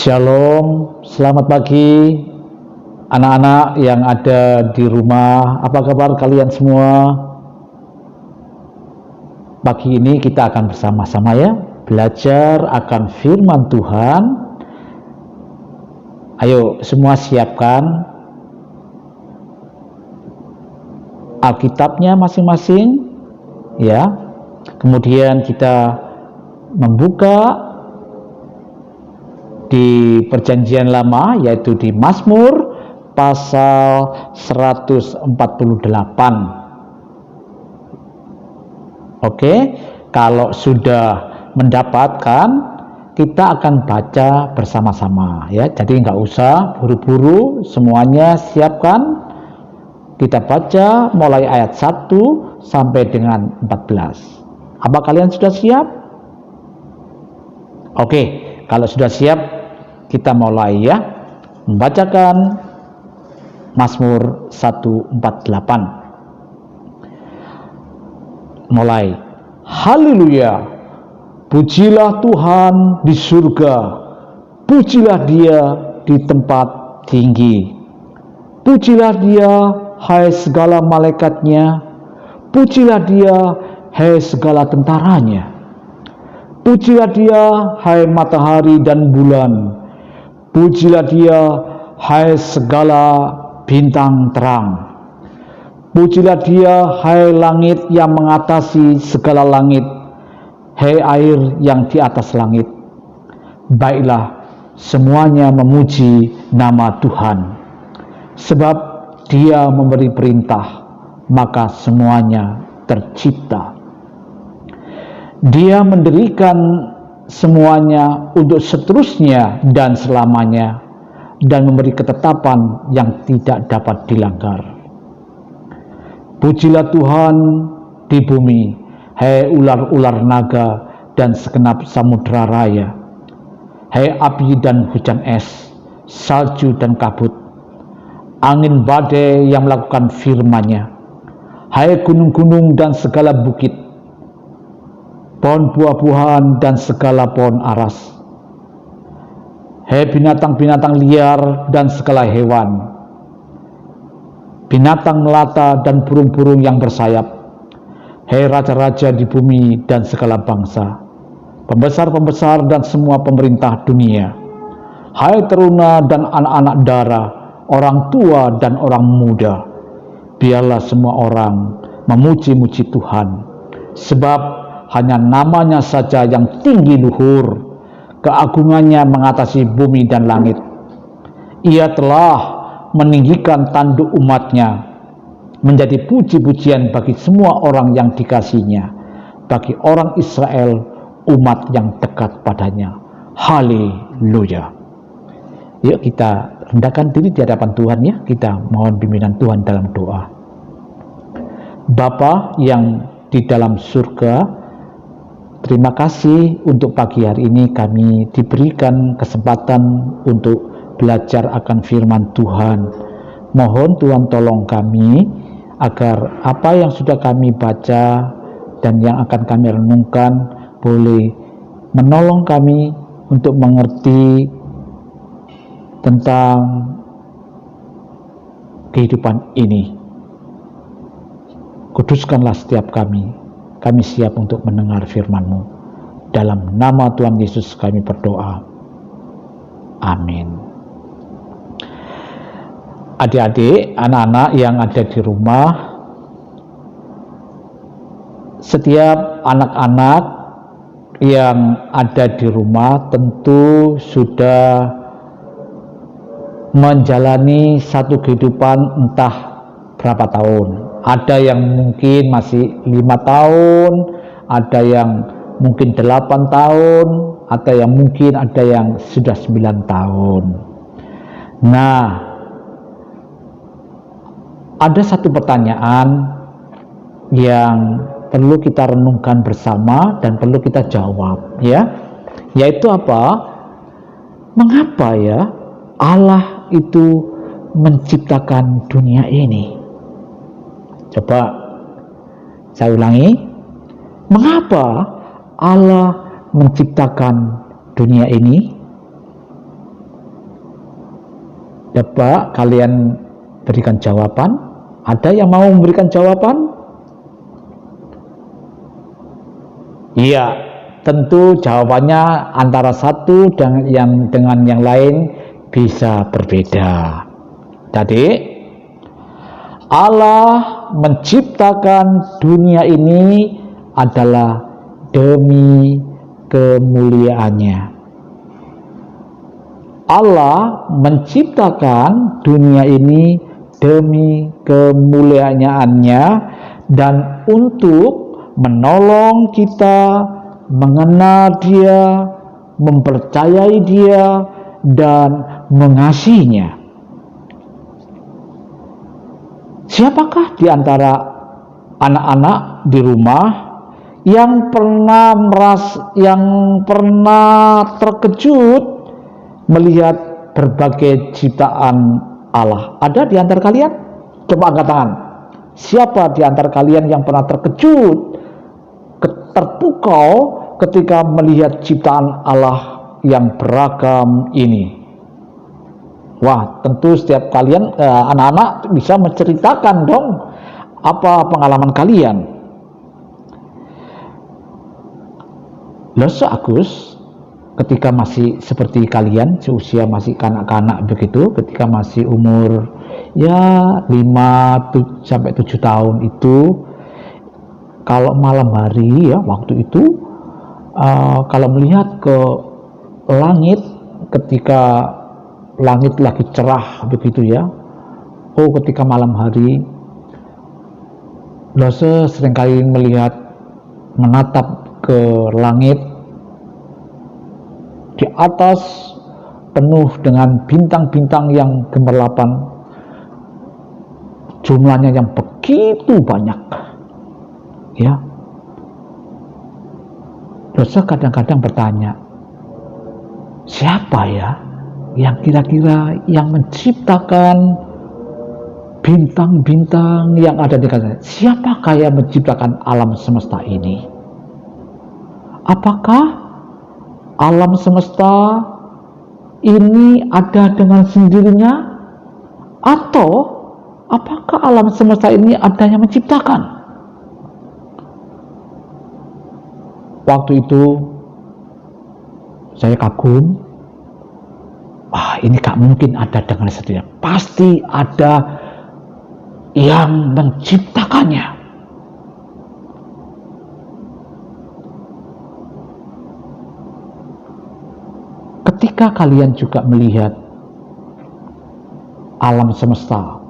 Shalom, selamat pagi anak-anak yang ada di rumah. Apa kabar kalian semua? Pagi ini kita akan bersama-sama ya belajar akan firman Tuhan. Ayo semua siapkan Alkitabnya masing-masing ya. Kemudian kita membuka di Perjanjian Lama, yaitu di Mazmur pasal 148. Oke, kalau sudah mendapatkan, kita akan baca bersama-sama ya. Jadi nggak usah buru-buru, semuanya siapkan. Kita baca mulai ayat 1 sampai dengan 14. Apa kalian sudah siap? Oke, kalau sudah siap, kita mulai ya, membacakan Mazmur 148. Mulai. Haleluya, pujilah Tuhan di surga, pujilah Dia di tempat tinggi, pujilah Dia hai segala malaikatnya, pujilah Dia hai segala tentaranya, pujilah Dia hai matahari dan bulan, pujilah Dia hai segala bintang terang, pujilah Dia hai langit yang mengatasi segala langit, hai air yang di atas langit. Baiklah semuanya memuji nama Tuhan, sebab Dia memberi perintah, maka semuanya tercipta. Dia mendirikan semuanya untuk seterusnya dan selamanya, dan memberi ketetapan yang tidak dapat dilanggar. Pujilah Tuhan di bumi, hai ular-ular naga dan segenap samudera raya, hai api dan hujan es, salju dan kabut, angin badai yang melakukan firman-Nya, hai gunung-gunung dan segala bukit, pohon buah-buahan dan segala pohon aras, hai binatang-binatang liar dan segala hewan, binatang melata dan burung-burung yang bersayap, hai raja-raja di bumi dan segala bangsa, pembesar-pembesar dan semua pemerintah dunia, hai teruna dan anak-anak dara, orang tua dan orang muda. Biarlah semua orang memuji-muji Tuhan, sebab hanya namanya saja yang tinggi luhur, keagungannya mengatasi bumi dan langit. Ia telah meninggikan tanduk umatnya, menjadi puji-pujian bagi semua orang yang dikasihinya, bagi orang Israel, umat yang dekat padanya. Haleluya. Yuk kita rendahkan diri di hadapan Tuhan ya. Kita mohon bimbingan Tuhan dalam doa. Bapa yang di dalam surga, terima kasih untuk pagi hari ini kami diberikan kesempatan untuk belajar akan firman Tuhan. Mohon Tuhan tolong kami agar apa yang sudah kami baca dan yang akan kami renungkan boleh menolong kami untuk mengerti tentang kehidupan ini. Kuduskanlah setiap kami siap untuk mendengar firman-Mu. Dalam nama Tuhan Yesus kami berdoa. Amin. Adik-adik, anak-anak yang ada di rumah, setiap anak-anak yang ada di rumah tentu sudah menjalani satu kehidupan entah berapa tahun. Ada yang mungkin masih 5 tahun, ada yang mungkin 8 tahun, ada yang mungkin ada yang sudah 9 tahun. Nah, ada satu pertanyaan yang perlu kita renungkan bersama dan perlu kita jawab ya, yaitu apa? Mengapa ya Allah itu menciptakan dunia ini? Coba saya ulangi. Mengapa Allah menciptakan dunia ini? Coba kalian berikan jawaban. Ada yang mau memberikan jawaban? Iya, tentu jawabannya antara satu dengan yang lain bisa berbeda. Jadi Allah menciptakan dunia ini adalah demi kemuliaannya. Allah menciptakan dunia ini demi kemuliaannya dan untuk menolong kita mengenal Dia, mempercayai Dia, dan mengasihinya. Siapakah di antara anak-anak di rumah yang pernah terkejut melihat berbagai ciptaan Allah? Ada di antara kalian? Coba angkat tangan. Siapa di antara kalian yang pernah terkejut, terpukau ketika melihat ciptaan Allah yang beragam ini? Wah, tentu setiap kalian anak-anak bisa menceritakan dong apa pengalaman kalian. Lalu Agus ketika masih seperti kalian, seusia masih kanak-kanak begitu, ketika masih umur ya 5 sampai 7 tahun itu, kalau malam hari ya waktu itu kalau melihat ke langit ketika langit lagi cerah begitu ya, ketika malam hari Lose seringkali menatap ke langit, di atas penuh dengan bintang-bintang yang gemerlapan, jumlahnya yang begitu banyak ya. Lose kadang-kadang bertanya, siapa ya yang kira-kira yang menciptakan bintang-bintang yang ada di sana? Siapakah yang menciptakan alam semesta ini? Apakah alam semesta ini ada dengan sendirinya, atau apakah alam semesta ini ada yang menciptakan? Waktu itu saya kagum. Ini gak mungkin ada dengan sendirinya, pasti ada yang menciptakannya. Ketika kalian juga melihat alam semesta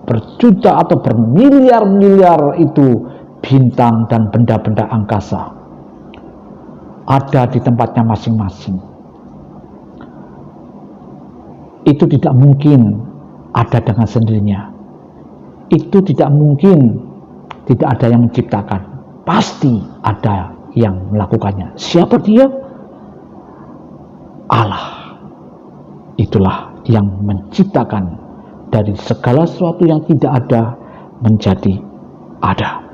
berjuta atau bermiliar-miliar itu bintang dan benda-benda angkasa ada di tempatnya masing-masing, itu tidak mungkin ada dengan sendirinya. Itu tidak mungkin tidak ada yang menciptakan. Pasti ada yang melakukannya. Siapa dia? Allah. Itulah yang menciptakan dari segala sesuatu yang tidak ada menjadi ada.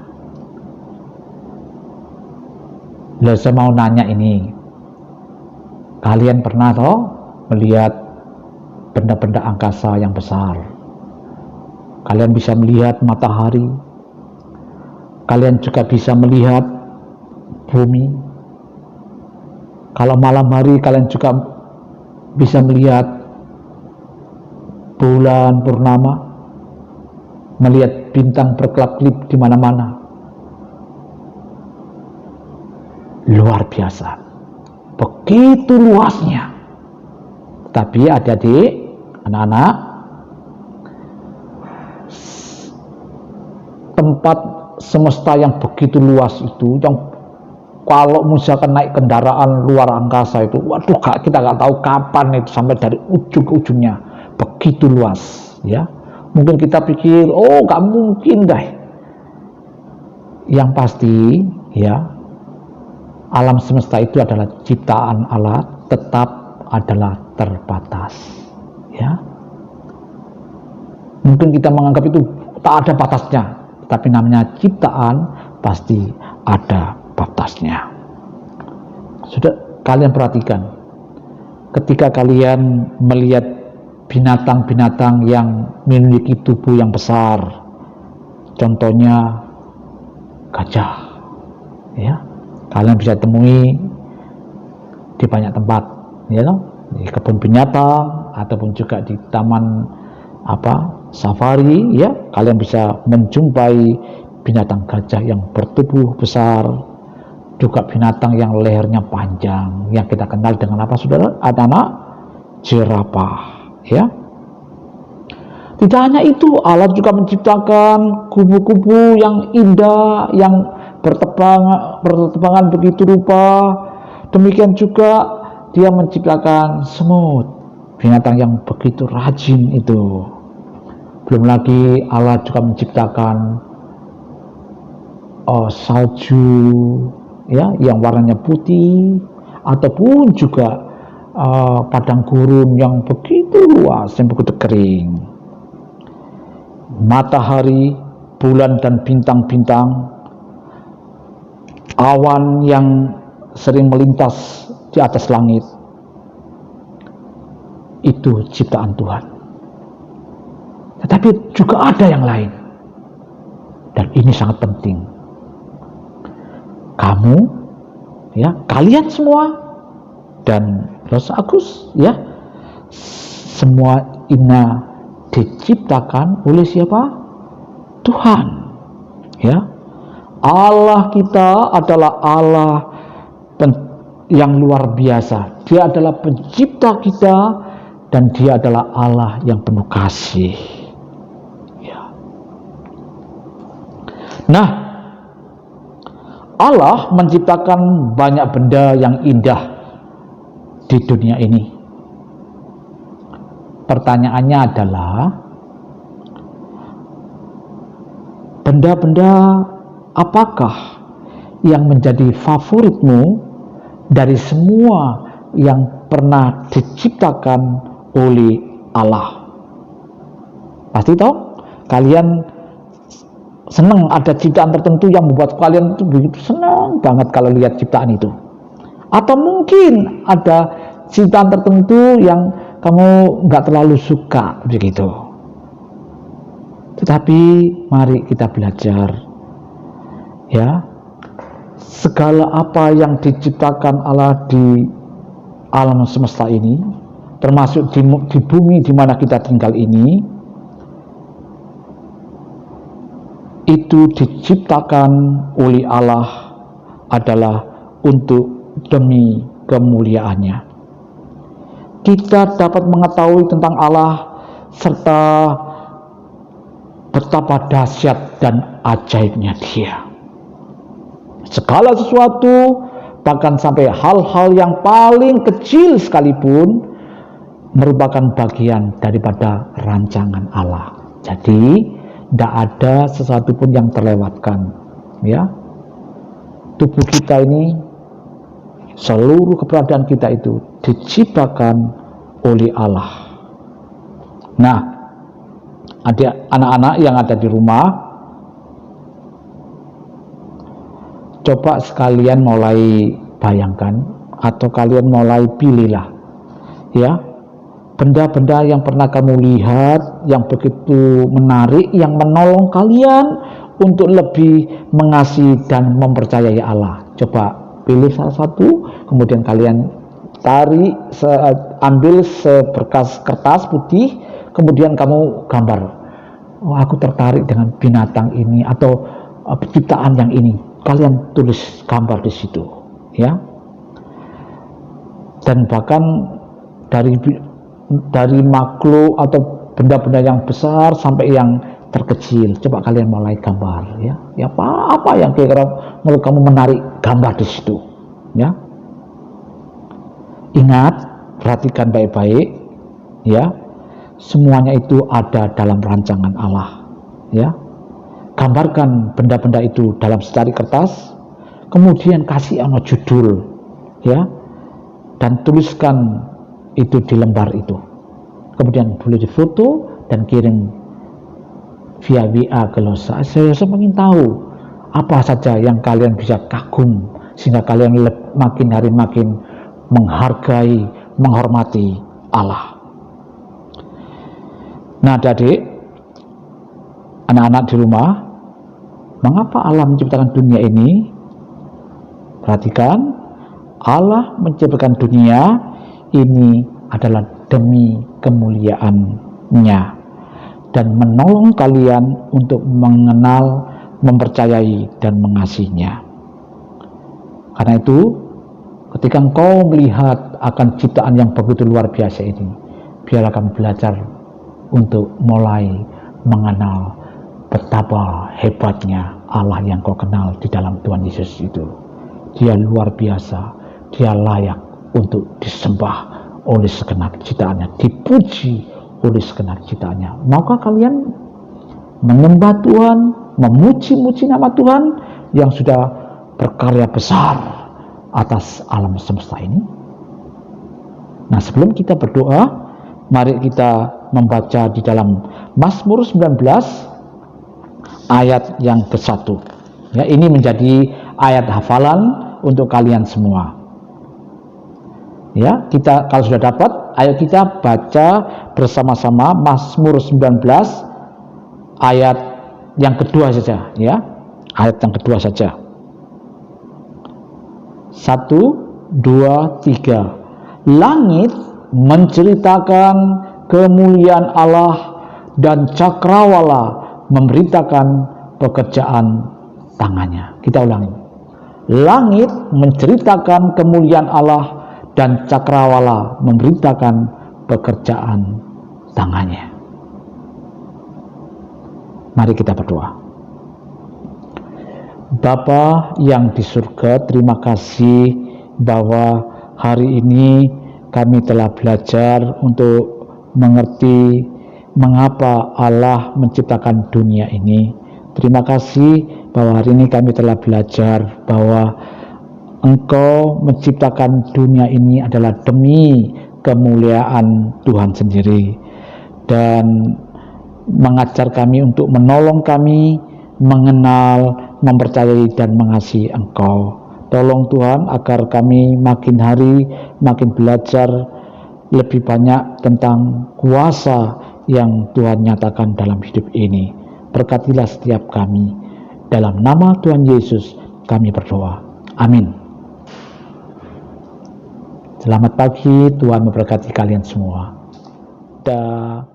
Lalu saya mau nanya ini, kalian pernah melihat benda-benda angkasa yang besar? Kalian bisa melihat matahari, kalian juga bisa melihat bumi. Kalau malam hari kalian juga bisa melihat bulan purnama, melihat bintang berkelap-kelip di mana-mana. Luar biasa, begitu luasnya. Tapi adik-adik, anak-anak, tempat semesta yang begitu luas itu, yang kalau misalkan naik kendaraan luar angkasa itu, waduh, kita nggak tahu kapan itu sampai dari ujung ke ujungnya, begitu luas ya. Mungkin kita pikir, nggak mungkin deh. Yang pasti ya, alam semesta itu adalah ciptaan Allah, tetap adalah terbatas ya. Mungkin kita menganggap itu tak ada batasnya, tapi namanya ciptaan pasti ada batasnya. Sudah kalian perhatikan, ketika kalian melihat binatang-binatang yang memiliki tubuh yang besar, contohnya gajah, ya kalian bisa temui di banyak tempat, ya di kebun binatang ataupun juga di taman safari, ya kalian bisa menjumpai binatang gajah yang bertubuh besar, juga binatang yang lehernya panjang yang kita kenal dengan apa, saudara? Anak jerapah, ya. Tidak hanya itu, Allah juga menciptakan kupu-kupu yang indah, yang berterbangan begitu rupa. Demikian juga Dia menciptakan semut, binatang yang begitu rajin itu. Belum lagi Allah juga menciptakan salju, ya, yang warnanya putih, ataupun juga padang gurun yang begitu luas, yang begitu kering. Matahari, bulan dan bintang-bintang, awan yang sering melintas di atas langit, itu ciptaan Tuhan. Tetapi juga ada yang lain, dan ini sangat penting. Kamu, ya, kalian semua, dan Los Agus, ya, semua ini diciptakan oleh siapa? Tuhan, ya. Allah kita adalah Allah yang luar biasa. Dia adalah pencipta kita, dan Dia adalah Allah yang penuh kasih, ya. Nah, Allah menciptakan banyak benda yang indah di dunia ini. Pertanyaannya adalah, benda-benda apakah yang menjadi favoritmu dari semua yang pernah diciptakan oleh Allah? Pasti tahu, kalian senang ada ciptaan tertentu yang membuat kalian itu begitu senang banget kalau lihat ciptaan itu. Atau mungkin ada ciptaan tertentu yang kamu nggak terlalu suka begitu. Tetapi mari kita belajar, ya, segala apa yang diciptakan Allah di alam semesta ini, termasuk di bumi di mana kita tinggal ini, itu diciptakan oleh Allah adalah untuk demi kemuliaannya. Kita dapat mengetahui tentang Allah serta betapa dahsyat dan ajaibnya Dia. Segala sesuatu, bahkan sampai hal-hal yang paling kecil sekalipun, merupakan bagian daripada rancangan Allah. Jadi tidak ada sesuatu pun yang terlewatkan, ya. Tubuh kita ini, seluruh keberadaan kita itu diciptakan oleh Allah. Nah, anak-anak yang ada di rumah, coba sekalian mulai bayangkan, atau kalian mulai pilihlah, ya, benda-benda yang pernah kamu lihat yang begitu menarik, yang menolong kalian untuk lebih mengasihi dan mempercayai Allah. Coba pilih salah satu, kemudian kalian ambil seberkas kertas putih, kemudian kamu gambar. Oh, aku tertarik dengan binatang ini atau penciptaan yang ini. Kalian tulis gambar di situ, ya. Dan bahkan dari makhluk atau benda-benda yang besar sampai yang terkecil, coba kalian mulai gambar, ya. Ya, apa yang kira-kira menurut kamu menarik, gambar di situ, ya. Ingat, perhatikan baik-baik, ya. Semuanya itu ada dalam rancangan Allah, ya. Gambarkan benda-benda itu dalam secari kertas, kemudian kasih judul, ya, dan tuliskan itu di lembar itu. Kemudian boleh difoto dan kirim via WA ke Losa. Saya ingin tahu apa saja yang kalian bisa kagum, sehingga kalian makin hari makin menghargai, menghormati Allah. Nah, adik-adik, anak-anak di rumah, mengapa Allah menciptakan dunia ini? Perhatikan, Allah menciptakan dunia ini adalah demi kemuliaan-Nya dan menolong kalian untuk mengenal, mempercayai, dan mengasihinya. Karena itu, ketika engkau melihat akan ciptaan yang begitu luar biasa ini, biarlah kami belajar untuk mulai mengenal betapa hebatnya Allah yang kau kenal di dalam Tuhan Yesus itu. Dia luar biasa, dia layak untuk disembah oleh segenap ciptaannya, dipuji oleh segenap ciptaannya. Maukah kalian menyembah Tuhan, memuji-muji nama Tuhan yang sudah berkarya besar atas alam semesta ini? Nah, sebelum kita berdoa, mari kita membaca di dalam Mazmur 19 ayat yang ke-1. Ya, ini menjadi ayat hafalan untuk kalian semua. Ya, kita kalau sudah dapat, ayo kita baca bersama-sama Mazmur 19 ayat yang kedua saja, ya. Ayat yang kedua saja. 1, 2, 3. Langit menceritakan kemuliaan Allah dan cakrawala memberitakan pekerjaan tangannya. Kita ulangi. Langit menceritakan kemuliaan Allah dan cakrawala memberitakan pekerjaan tangannya. Mari kita berdoa. Bapa yang di surga, terima kasih bahwa hari ini kami telah belajar untuk mengerti mengapa Allah menciptakan dunia ini. Terima kasih bahwa hari ini kami telah belajar bahwa Engkau menciptakan dunia ini adalah demi kemuliaan Tuhan sendiri, dan mengajar kami untuk menolong kami mengenal, mempercayai, dan mengasihi Engkau. Tolong Tuhan agar kami makin hari makin belajar lebih banyak tentang kuasa yang Tuhan nyatakan dalam hidup ini. Berkatilah setiap kami. Dalam nama Tuhan Yesus kami berdoa. Amin. Selamat pagi, Tuhan memberkati kalian semua. Dah.